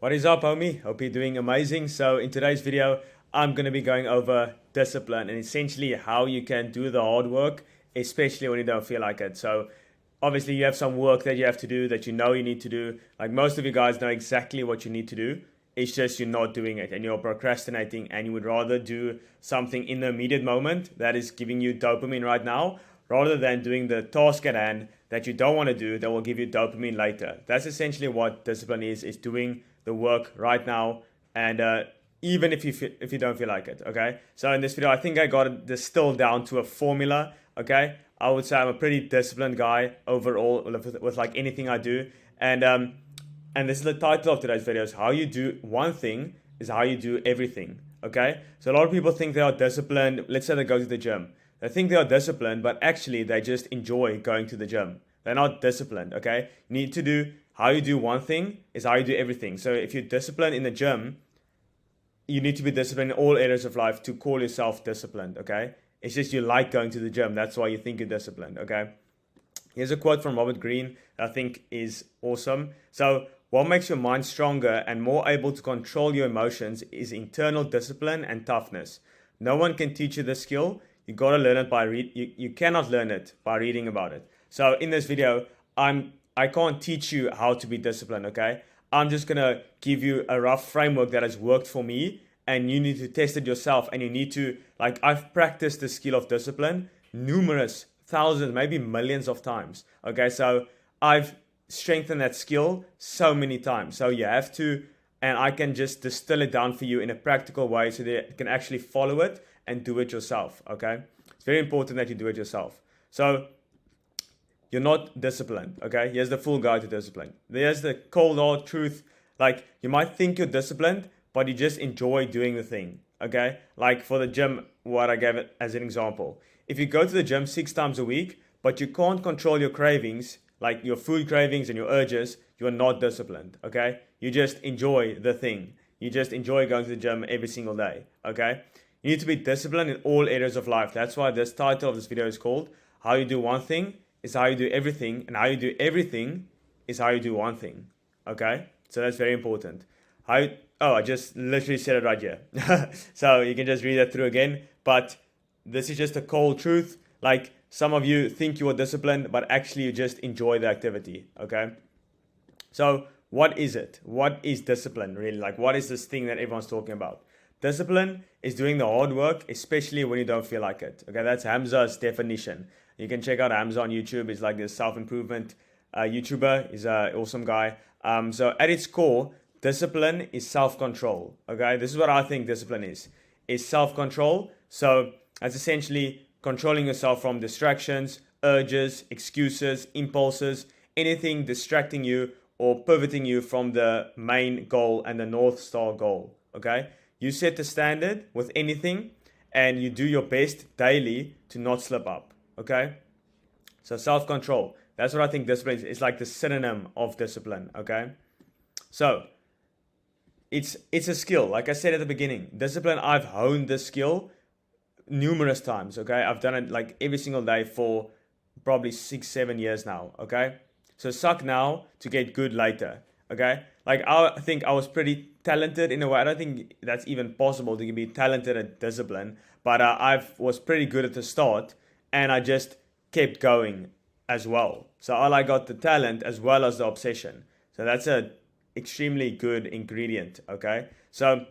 What is up, homie? Hope you're doing amazing. So in today's video, I'm going to be going over discipline and essentially how you can do the hard work, especially when you don't feel like it. So obviously you have some work that you have to do that you know you need to do. Like most of you guys know exactly what you need to do. It's just you're not doing it and you're procrastinating and you would rather do something in the immediate moment that is giving you dopamine right now rather than doing the task at hand that you don't want to do that will give you dopamine later. That's essentially what discipline is doing the work right now and even if you don't feel like it. Okay, so in this video I think I got it distilled down to a formula. Okay, I would say I'm a pretty disciplined guy overall with like anything I do, and this is the title of today's video: is how you do one thing is how you do everything. Okay, so a lot of people think they are disciplined. Let's say they go to the gym, they think they are disciplined, but actually they just enjoy going to the gym. They're not disciplined. Okay, you need to do how you do one thing is how you do everything. So if you're disciplined in the gym, you need to be disciplined in all areas of life to call yourself disciplined. Okay, it's just you like going to the gym, that's why you think you're disciplined. Okay, here's a quote from Robert Greene that I think is awesome. So what makes your mind stronger and more able to control your emotions is internal discipline and toughness. No one can teach you this skill. You gotta learn it by you cannot learn it by reading about it. So in this video, I can't teach you how to be disciplined, okay? I'm just gonna give you a rough framework that has worked for me, and you need to test it yourself. And you need to, like, I've practiced the skill of discipline numerous thousands, maybe millions of times. Okay, so I've strengthened that skill so many times. So you have to, and I can just distill it down for you in a practical way so that you can actually follow it and do it yourself. Okay, it's very important that you do it yourself. So you're not disciplined. Okay, here's the full guide to discipline. There's the cold hard truth. Like, you might think you're disciplined, but you just enjoy doing the thing. Okay, like for the gym, what I gave it as an example: if you go to the gym 6 times a week but you can't control your cravings, like your food cravings and your urges, you're not disciplined. Okay, you just enjoy the thing. You just enjoy going to the gym every single day. Okay, you need to be disciplined in all areas of life. That's why this title of this video is called how you do one thing is how you do everything, and how you do everything is how you do one thing. Okay, so that's very important. I just literally said it right here. So you can just read that through again, but this is just a cold truth. Like, some of you think you are disciplined, but actually you just enjoy the activity. Okay, so what is it? What is discipline really? Like, what is this thing that everyone's talking about? Discipline is doing the hard work, especially when you don't feel like it. Okay, that's Hamza's definition. You can check out Hamza on YouTube. He's like this self-improvement YouTuber. He's an awesome guy. So at its core, discipline is self-control. Okay, this is what I think discipline is self-control. So that's essentially controlling yourself from distractions, urges, excuses, impulses, anything distracting you or pivoting you from the main goal and the North Star goal. Okay, you set the standard with anything and you do your best daily to not slip up. Okay, so self-control, that's what I think discipline is. It's like the synonym of discipline. Okay, so it's a skill. Like I said at the beginning, discipline, I've honed this skill numerous times. Okay, I've done it like every single day for probably 6-7 years now. Okay, so suck now to get good later. Okay, like I think I was pretty talented in a way. I don't think that's even possible to be talented at discipline, but I was pretty good at the start, and I just kept going as well. So I got the talent as well as the obsession. So that's a extremely good ingredient. Okay, so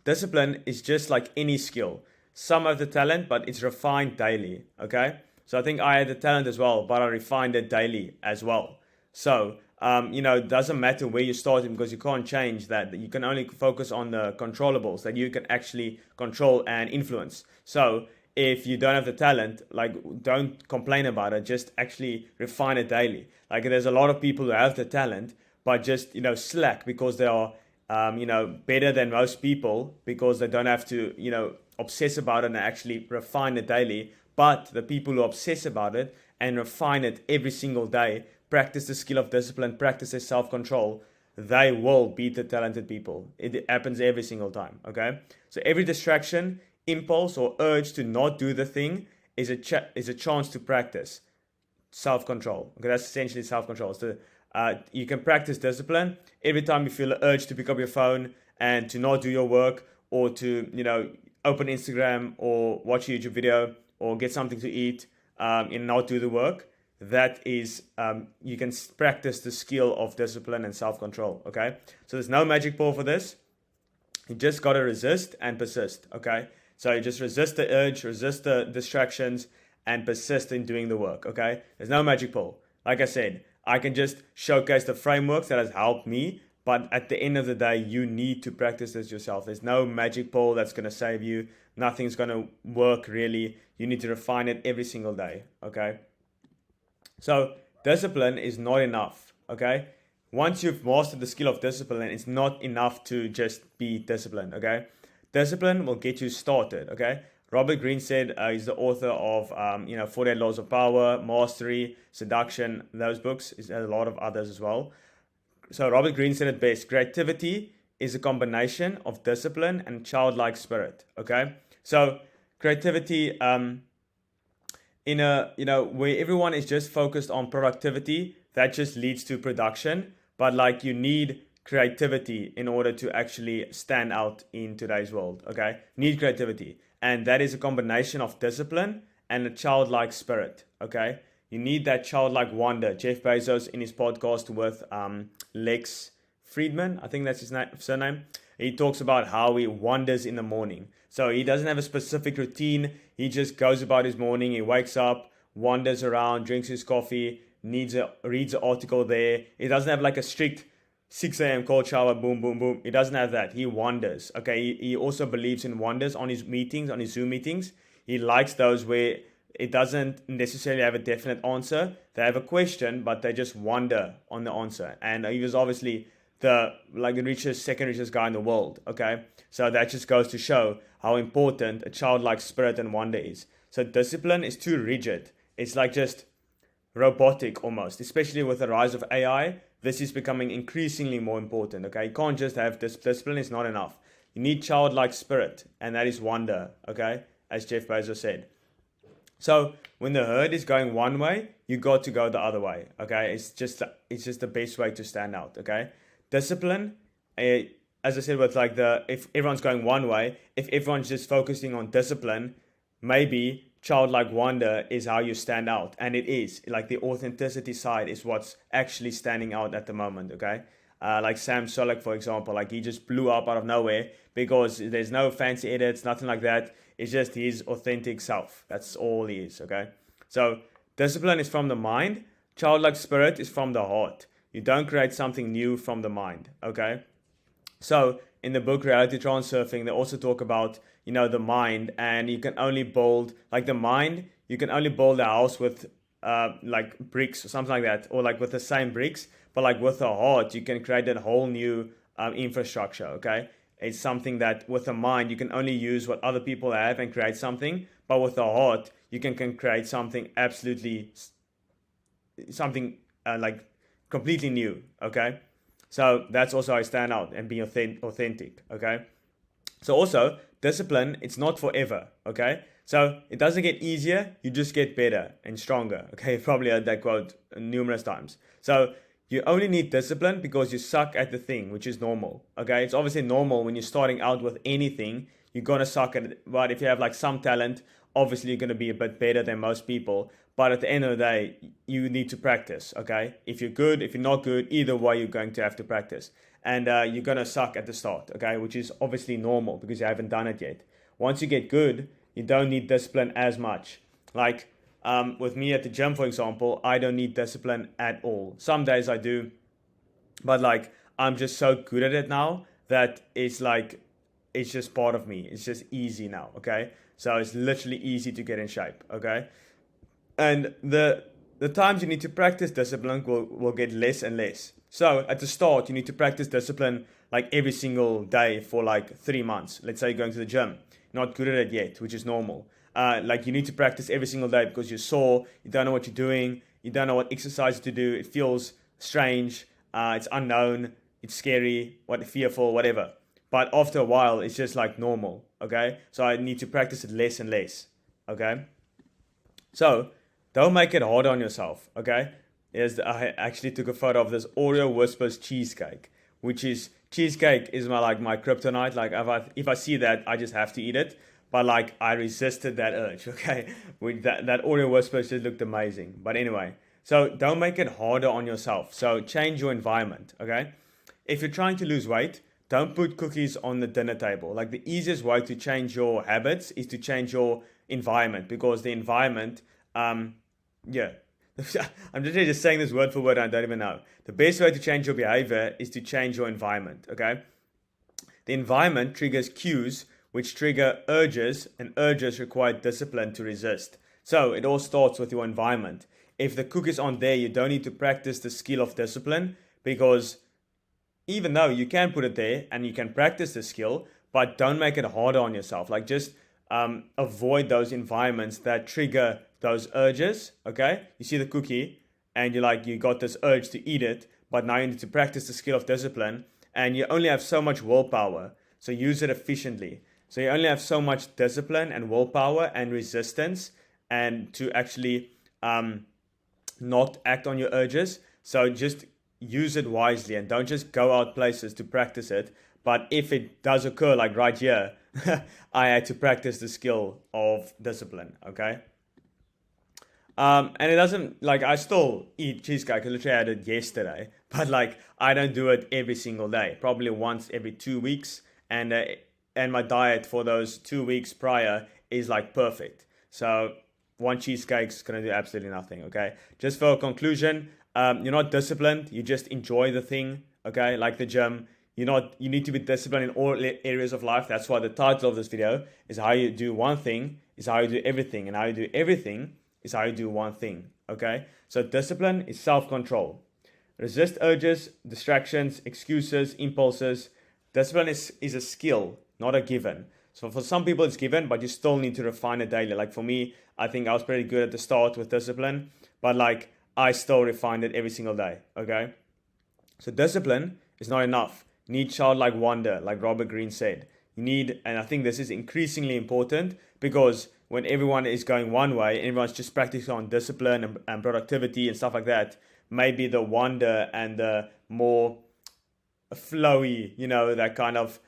discipline is just like any skill. Some have the talent, but it's refined daily. Okay, so I think I had the talent as well, but I refined it daily as well. So it doesn't matter where you started because you can't change that. You can only focus on the controllables that you can actually control and influence. So if you don't have the talent, like, don't complain about it. Just actually refine it daily. Like, there's a lot of people who have the talent, but just, slack because they are, better than most people because they don't have to, obsess about it and actually refine it daily. But the people who obsess about it and refine it every single day, practice the skill of discipline, practice their self-control, they will beat the talented people. It happens every single time. Okay, so every distraction, impulse, or urge to not do the thing is a chance to practice self-control. Okay, that's essentially self-control. It's the You can practice discipline every time you feel the urge to pick up your phone and to not do your work, or to, open Instagram or watch a YouTube video or get something to eat, and not do the work. That is, you can practice the skill of discipline and self-control. Okay, so there's no magic pill for this. You just got to resist and persist. Okay, so you just resist the urge, resist the distractions, and persist in doing the work. Okay, there's no magic pill. Like I said, I can just showcase the frameworks that has helped me, but at the end of the day, you need to practice this yourself. There's no magic pill that's going to save you. Nothing's going to work really. You need to refine it every single day. Okay, so discipline is not enough. Okay, once you've mastered the skill of discipline, it's not enough to just be disciplined. Okay, discipline will get you started. Okay, Robert Greene said, he's the author of 48 Laws of Power, Mastery, Seduction, those books. There's a lot of others as well. So Robert Greene said it best: creativity is a combination of discipline and childlike spirit. Okay, so creativity, where everyone is just focused on productivity, that just leads to production. But like, you need creativity in order to actually stand out in today's world. Okay, need creativity, and that is a combination of discipline and a childlike spirit. Okay, you need that childlike wonder. Jeff Bezos, in his podcast with Lex Friedman, I think that's his surname, he talks about how he wanders in the morning. So he doesn't have a specific routine. He just goes about his morning. He wakes up, wanders around, drinks his coffee, reads an article there. He doesn't have like a strict 6 a.m. cold shower, boom, boom, boom. He doesn't have that. He wanders. Okay, he also believes in wonders on his meetings, on his Zoom meetings. He likes those where it doesn't necessarily have a definite answer. They have a question, but they just wonder on the answer. And he was obviously the second richest guy in the world. Okay, so that just goes to show how important a childlike spirit and wonder is. So discipline is too rigid. It's like just robotic almost, especially with the rise of AI. This is becoming increasingly more important. Okay, you can't just have discipline. It's not enough. You need childlike spirit, and that is wonder. Okay, as Jeff Bezos said. So when the herd is going one way, you got to go the other way. Okay, it's just the best way to stand out. Okay, discipline, as I said, with like if everyone's going one way, if everyone's just focusing on discipline, maybe childlike wonder is how you stand out. And it is like the authenticity side is what's actually standing out at the moment. Okay, like Sam Sulek, for example, like he just blew up out of nowhere because there's no fancy edits, nothing like that. It's just his authentic self. That's all he is. Okay, so discipline is from the mind. Childlike spirit is from the heart. You don't create something new from the mind. Okay, so in the book Reality Transurfing, they also talk about the mind, and you can only build like the mind. You can only build a house with like bricks or something like that, or like with the same bricks. But like with the heart, you can create a whole new infrastructure. Okay, it's something that with the mind you can only use what other people have and create something. But with the heart, you can create something absolutely like completely new. Okay, so that's also how I stand out and be authentic. Okay, so also discipline, it's not forever. Okay, so it doesn't get easier, you just get better and stronger. Okay, you've probably heard that quote numerous times. So you only need discipline because you suck at the thing, which is normal. Okay, it's obviously normal when you're starting out with anything, you're gonna suck at it. But if you have like some talent, obviously you're gonna be a bit better than most people. But at the end of the day, you need to practice. Okay, if you're good, if you're not good, either way you're going to have to practice. And you're gonna suck at the start. Okay, which is obviously normal because you haven't done it yet. Once you get good, you don't need discipline as much. Like with me at the gym, for example, I don't need discipline at all. Some days I do, but like I'm just so good at it now that it's just part of me. It's just easy now. Okay, so it's literally easy to get in shape. Okay, and the times you need to practice discipline will get less and less. So at the start, you need to practice discipline like every single day for like 3 months. Let's say you're going to the gym, not good at it yet, which is normal. Like you need to practice every single day because you're sore, you don't know what you're doing, you don't know what exercise to do, it feels strange, it's unknown, it's scary, fearful, whatever. But after a while, it's just like normal, okay? So I need to practice it less and less, okay? So don't make it hard on yourself, okay? is I actually took a photo of this Oreo Whispers cheesecake, which is cheesecake is my kryptonite. Like if I see that, I just have to eat it. But like I resisted that urge. Okay, with that Oreo Whispers just looked amazing. But anyway, so don't make it harder on yourself. So change your environment. Okay, if you're trying to lose weight, don't put cookies on the dinner table. Like the easiest way to change your habits is to change your environment, because the environment, yeah. I'm literally just saying this word for word. I don't even know. The best way to change your behavior is to change your environment. Okay. The environment triggers cues, which trigger urges, and urges require discipline to resist. So it all starts with your environment. If the cookies aren't there, you don't need to practice the skill of discipline, because even though you can put it there and you can practice the skill, but don't make it harder on yourself. Like just avoid those environments that trigger those urges. Okay, you see the cookie and you got this urge to eat it, but now you need to practice the skill of discipline, and you only have so much willpower, so use it efficiently. So you only have so much discipline and willpower and resistance, and to actually not act on your urges. So just use it wisely and don't just go out places to practice it. But if it does occur, like right here, I had to practice the skill of discipline. Okay. And it doesn't, like, I still eat cheesecake. I literally had it yesterday, but like I don't do it every single day. Probably once every 2 weeks, and my diet for those 2 weeks prior is like perfect. So one cheesecake's gonna do absolutely nothing. Okay. Just for a conclusion, you're not disciplined. You just enjoy the thing. Okay, like the gym. You need to be disciplined in all areas of life. That's why the title of this video is how you do one thing is how you do everything, and how you do everything is how you do one thing. Okay, so discipline is self-control. Resist urges, distractions, excuses, impulses. Discipline is a skill, not a given. So for some people it's given, but you still need to refine it daily. Like for me, I think I was pretty good at the start with discipline, but like I still refine it every single day. Okay, so discipline is not enough. You need childlike wonder, like Robert Greene said. You need, and I think this is increasingly important, because when everyone is going one way, everyone's just practicing on discipline and productivity and stuff like that, maybe the wonder and the more flowy, that kind of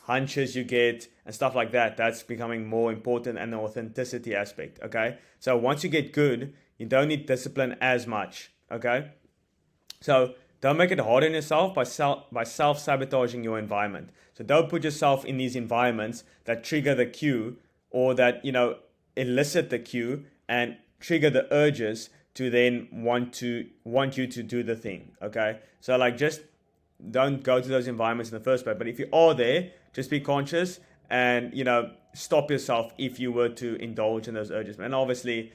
hunches you get and stuff like that, that's becoming more important, and the authenticity aspect. Okay, so once you get good, you don't need discipline as much. Okay, so don't make it hard on yourself by self-sabotaging your environment. So don't put yourself in these environments that trigger the cue, or that elicit the cue and trigger the urges to then want you to do the thing. Okay, so like just don't go to those environments in the first place. But if you are there, just be conscious and stop yourself if you were to indulge in those urges. And obviously,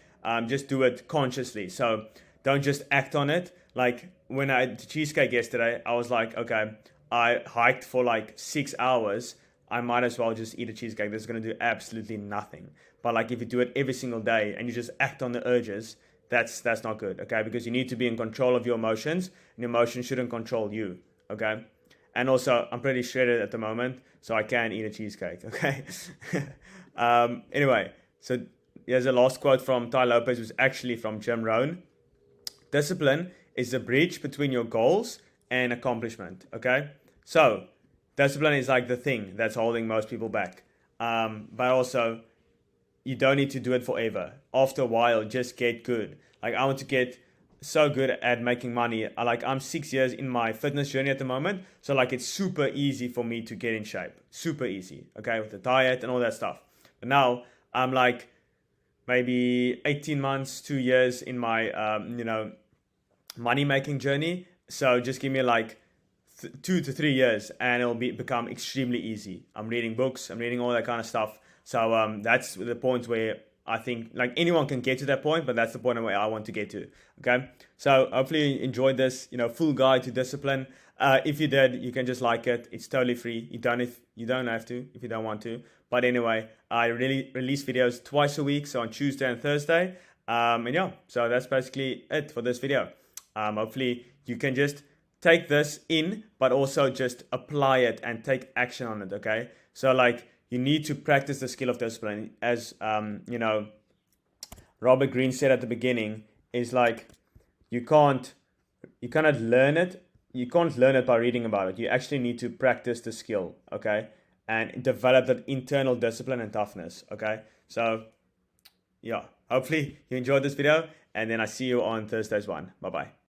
just do it consciously. So don't just act on it. Like when I ate the cheesecake yesterday, I was like, okay, I hiked for like 6 hours. I might as well just eat a cheesecake. That's going to do absolutely nothing. But like if you do it every single day and you just act on the urges, that's not good. Okay, because you need to be in control of your emotions, and your emotions shouldn't control you. Okay, and also I'm pretty shredded at the moment, so I can eat a cheesecake. Okay. Anyway, so here's a last quote from Ty Lopez, who's actually from Jim Rohn. Discipline is the bridge between your goals and accomplishment. Okay, so discipline is like the thing that's holding most people back, but also you don't need to do it forever. After a while, just get good. Like I want to get so good at making money. I'm 6 years in my fitness journey at the moment, so like it's super easy for me to get in shape. Super easy. Okay, with the diet and all that stuff. But now I'm like maybe 18 months, 2 years in my money making journey. So just give me like 2 to 3 years and it'll become extremely easy. I'm reading books, I'm reading all that kind of stuff. So that's the point where I think like anyone can get to that point, but that's the point where I want to get to. Okay, so hopefully you enjoyed this full guide to discipline. If you did, you can just like it. It's totally free. You don't have to if you don't want to. But anyway, I really release videos twice a week, so on Tuesday and Thursday. And yeah, so that's basically it for this video. Hopefully you can just take this in, but also just apply it and take action on it. Okay, so like you need to practice the skill of discipline, as Robert Greene said at the beginning. Is like you cannot learn it. You can't learn it by reading about it. You actually need to practice the skill, okay, and develop that internal discipline and toughness, okay. So yeah, hopefully you enjoyed this video, and then I see you on Thursday's one. Bye bye.